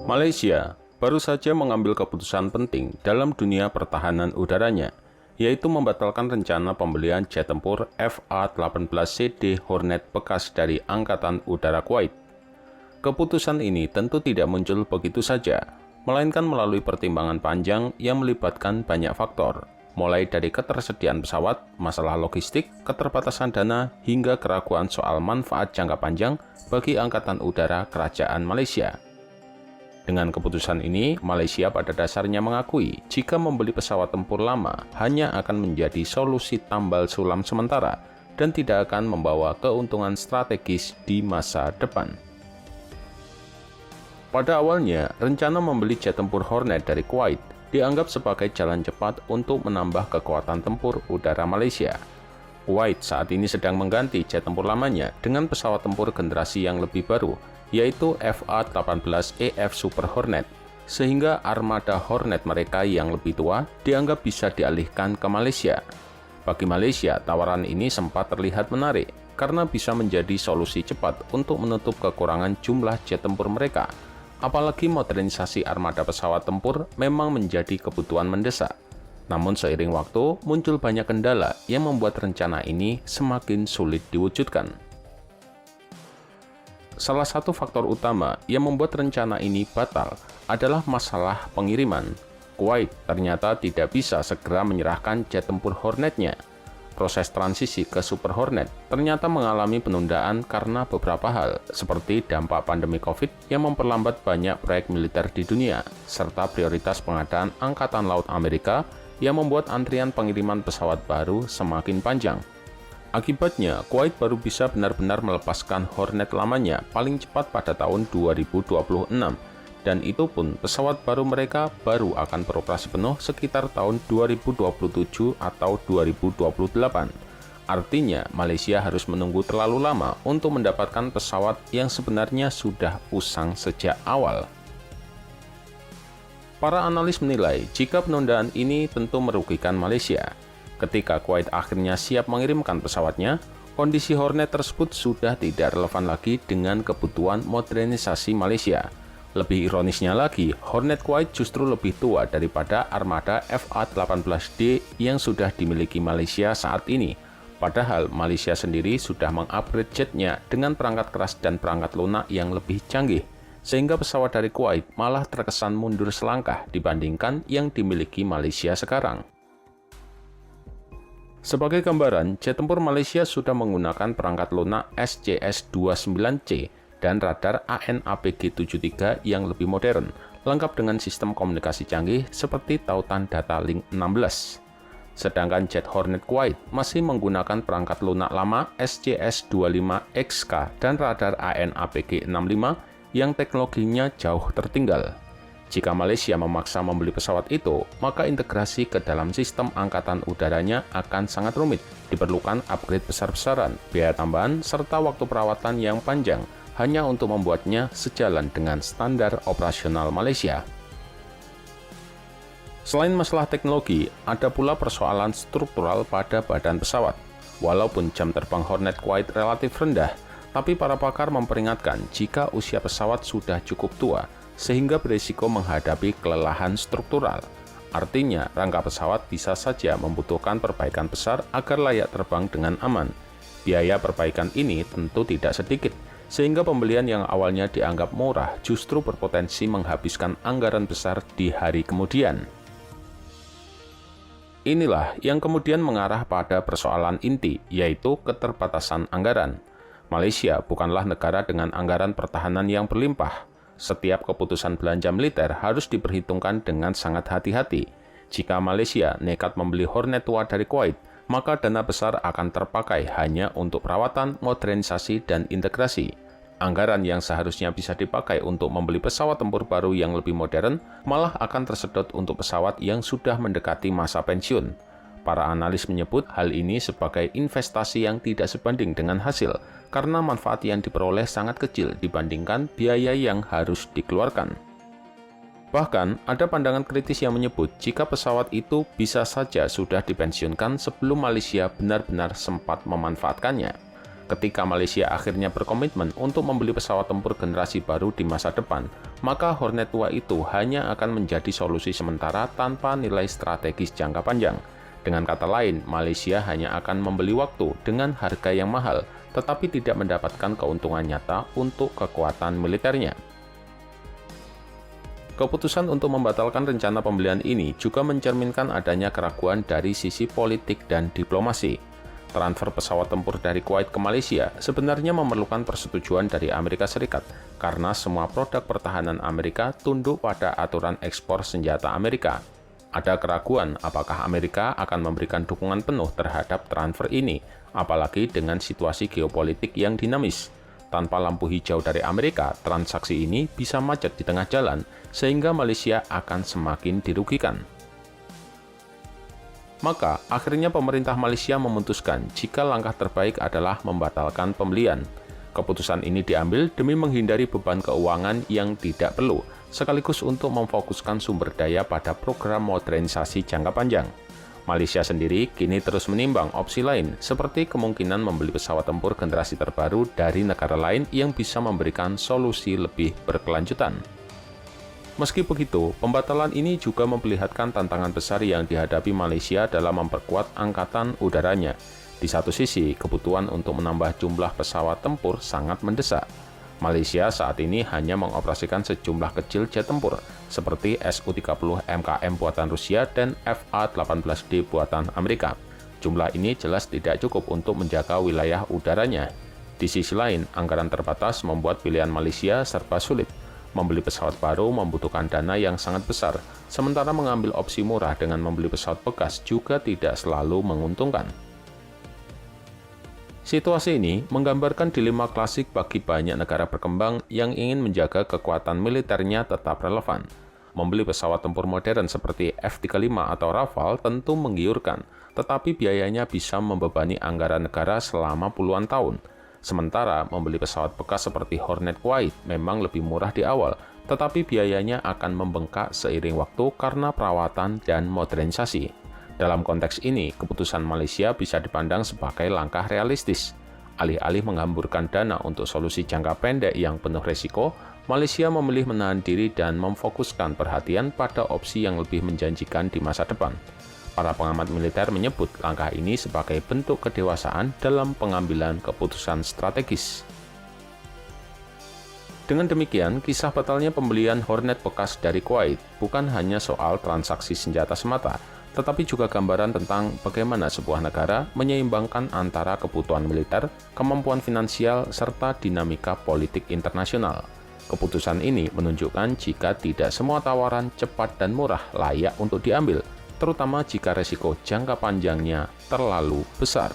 Malaysia baru saja mengambil keputusan penting dalam dunia pertahanan udaranya, yaitu membatalkan rencana pembelian jet tempur FA-18CD Hornet bekas dari Angkatan Udara Kuwait. Keputusan ini tentu tidak muncul begitu saja, melainkan melalui pertimbangan panjang yang melibatkan banyak faktor, mulai dari ketersediaan pesawat, masalah logistik, keterbatasan dana, hingga keraguan soal manfaat jangka panjang bagi Angkatan Udara Kerajaan Malaysia. Dengan keputusan ini, Malaysia pada dasarnya mengakui jika membeli pesawat tempur lama hanya akan menjadi solusi tambal sulam sementara dan tidak akan membawa keuntungan strategis di masa depan. Pada awalnya, rencana membeli jet tempur Hornet dari Kuwait dianggap sebagai jalan cepat untuk menambah kekuatan tempur udara Malaysia. Kuwait saat ini sedang mengganti jet tempur lamanya dengan pesawat tempur generasi yang lebih baru, yaitu FA-18EF Super Hornet, sehingga armada Hornet mereka yang lebih tua dianggap bisa dialihkan ke Malaysia. Bagi Malaysia, tawaran ini sempat terlihat menarik, karena bisa menjadi solusi cepat untuk menutup kekurangan jumlah jet tempur mereka. Apalagi modernisasi armada pesawat tempur memang menjadi kebutuhan mendesak. Namun seiring waktu, muncul banyak kendala yang membuat rencana ini semakin sulit diwujudkan. Salah satu faktor utama yang membuat rencana ini batal adalah masalah pengiriman. Kuwait ternyata tidak bisa segera menyerahkan jet tempur Hornetnya. Proses transisi ke Super Hornet ternyata mengalami penundaan karena beberapa hal, seperti dampak pandemi COVID yang memperlambat banyak proyek militer di dunia, serta prioritas pengadaan Angkatan Laut Amerika yang membuat antrian pengiriman pesawat baru semakin panjang. Akibatnya, Kuwait baru bisa benar-benar melepaskan Hornet lamanya paling cepat pada tahun 2026, dan itu pun pesawat baru mereka baru akan beroperasi penuh sekitar tahun 2027 atau 2028. Artinya, Malaysia harus menunggu terlalu lama untuk mendapatkan pesawat yang sebenarnya sudah usang sejak awal. Para analis menilai jika penundaan ini tentu merugikan Malaysia. Ketika Kuwait akhirnya siap mengirimkan pesawatnya, kondisi Hornet tersebut sudah tidak relevan lagi dengan kebutuhan modernisasi Malaysia. Lebih ironisnya lagi, Hornet Kuwait justru lebih tua daripada armada FA-18D yang sudah dimiliki Malaysia saat ini. Padahal Malaysia sendiri sudah mengupgrade jetnya dengan perangkat keras dan perangkat lunak yang lebih canggih, sehingga pesawat dari Kuwait malah terkesan mundur selangkah dibandingkan yang dimiliki Malaysia sekarang. Sebagai gambaran, jet tempur Malaysia sudah menggunakan perangkat lunak SCS-29C dan radar AN/APG-73 yang lebih modern, lengkap dengan sistem komunikasi canggih seperti tautan data link 16. Sedangkan jet Hornet Kuwait masih menggunakan perangkat lunak lama SCS-25XK dan radar AN/APG-65 yang teknologinya jauh tertinggal. Jika Malaysia memaksa membeli pesawat itu, maka integrasi ke dalam sistem angkatan udaranya akan sangat rumit. Diperlukan upgrade besar-besaran, biaya tambahan, serta waktu perawatan yang panjang hanya untuk membuatnya sejalan dengan standar operasional Malaysia. Selain masalah teknologi, ada pula persoalan struktural pada badan pesawat. Walaupun jam terbang Hornet Kuwait relatif rendah, tapi para pakar memperingatkan jika usia pesawat sudah cukup tua, sehingga berisiko menghadapi kelelahan struktural. Artinya, rangka pesawat bisa saja membutuhkan perbaikan besar agar layak terbang dengan aman. Biaya perbaikan ini tentu tidak sedikit, sehingga pembelian yang awalnya dianggap murah justru berpotensi menghabiskan anggaran besar di hari kemudian. Inilah yang kemudian mengarah pada persoalan inti, yaitu keterbatasan anggaran. Malaysia bukanlah negara dengan anggaran pertahanan yang berlimpah. Setiap keputusan belanja militer harus diperhitungkan dengan sangat hati-hati. Jika Malaysia nekat membeli Hornet tua dari Kuwait, maka dana besar akan terpakai hanya untuk perawatan, modernisasi, dan integrasi. Anggaran yang seharusnya bisa dipakai untuk membeli pesawat tempur baru yang lebih modern, malah akan tersedot untuk pesawat yang sudah mendekati masa pensiun. Para analis menyebut hal ini sebagai investasi yang tidak sebanding dengan hasil, karena manfaat yang diperoleh sangat kecil dibandingkan biaya yang harus dikeluarkan. Bahkan, ada pandangan kritis yang menyebut jika pesawat itu bisa saja sudah dipensiunkan sebelum Malaysia benar-benar sempat memanfaatkannya. Ketika Malaysia akhirnya berkomitmen untuk membeli pesawat tempur generasi baru di masa depan, maka Hornet tua itu hanya akan menjadi solusi sementara tanpa nilai strategis jangka panjang. Dengan kata lain, Malaysia hanya akan membeli waktu dengan harga yang mahal, tetapi tidak mendapatkan keuntungan nyata untuk kekuatan militernya. Keputusan untuk membatalkan rencana pembelian ini juga mencerminkan adanya keraguan dari sisi politik dan diplomasi. Transfer pesawat tempur dari Kuwait ke Malaysia sebenarnya memerlukan persetujuan dari Amerika Serikat karena semua produk pertahanan Amerika tunduk pada aturan ekspor senjata Amerika. Ada keraguan apakah Amerika akan memberikan dukungan penuh terhadap transfer ini, apalagi dengan situasi geopolitik yang dinamis. Tanpa lampu hijau dari Amerika, transaksi ini bisa macet di tengah jalan, sehingga Malaysia akan semakin dirugikan. Maka, akhirnya pemerintah Malaysia memutuskan jika langkah terbaik adalah membatalkan pembelian. Keputusan ini diambil demi menghindari beban keuangan yang tidak perlu, sekaligus untuk memfokuskan sumber daya pada program modernisasi jangka panjang. Malaysia sendiri kini terus menimbang opsi lain, seperti kemungkinan membeli pesawat tempur generasi terbaru dari negara lain yang bisa memberikan solusi lebih berkelanjutan. Meski begitu, pembatalan ini juga memperlihatkan tantangan besar yang dihadapi Malaysia dalam memperkuat angkatan udaranya. Di satu sisi, kebutuhan untuk menambah jumlah pesawat tempur sangat mendesak. Malaysia saat ini hanya mengoperasikan sejumlah kecil jet tempur, seperti Su-30 MKM buatan Rusia dan FA-18D buatan Amerika. Jumlah ini jelas tidak cukup untuk menjaga wilayah udaranya. Di sisi lain, anggaran terbatas membuat pilihan Malaysia serba sulit. Membeli pesawat baru membutuhkan dana yang sangat besar, sementara mengambil opsi murah dengan membeli pesawat bekas juga tidak selalu menguntungkan. Situasi ini menggambarkan dilema klasik bagi banyak negara berkembang yang ingin menjaga kekuatan militernya tetap relevan. Membeli pesawat tempur modern seperti F-35 atau Rafale tentu menggiurkan, tetapi biayanya bisa membebani anggaran negara selama puluhan tahun. Sementara membeli pesawat bekas seperti Hornet Kuwait memang lebih murah di awal, tetapi biayanya akan membengkak seiring waktu karena perawatan dan modernisasi. Dalam konteks ini, keputusan Malaysia bisa dipandang sebagai langkah realistis. Alih-alih menghamburkan dana untuk solusi jangka pendek yang penuh risiko, Malaysia memilih menahan diri dan memfokuskan perhatian pada opsi yang lebih menjanjikan di masa depan. Para pengamat militer menyebut langkah ini sebagai bentuk kedewasaan dalam pengambilan keputusan strategis. Dengan demikian, kisah batalnya pembelian Hornet bekas dari Kuwait bukan hanya soal transaksi senjata semata, tetapi juga gambaran tentang bagaimana sebuah negara menyeimbangkan antara kebutuhan militer, kemampuan finansial, serta dinamika politik internasional. Keputusan ini menunjukkan jika tidak semua tawaran cepat dan murah layak untuk diambil, terutama jika resiko jangka panjangnya terlalu besar.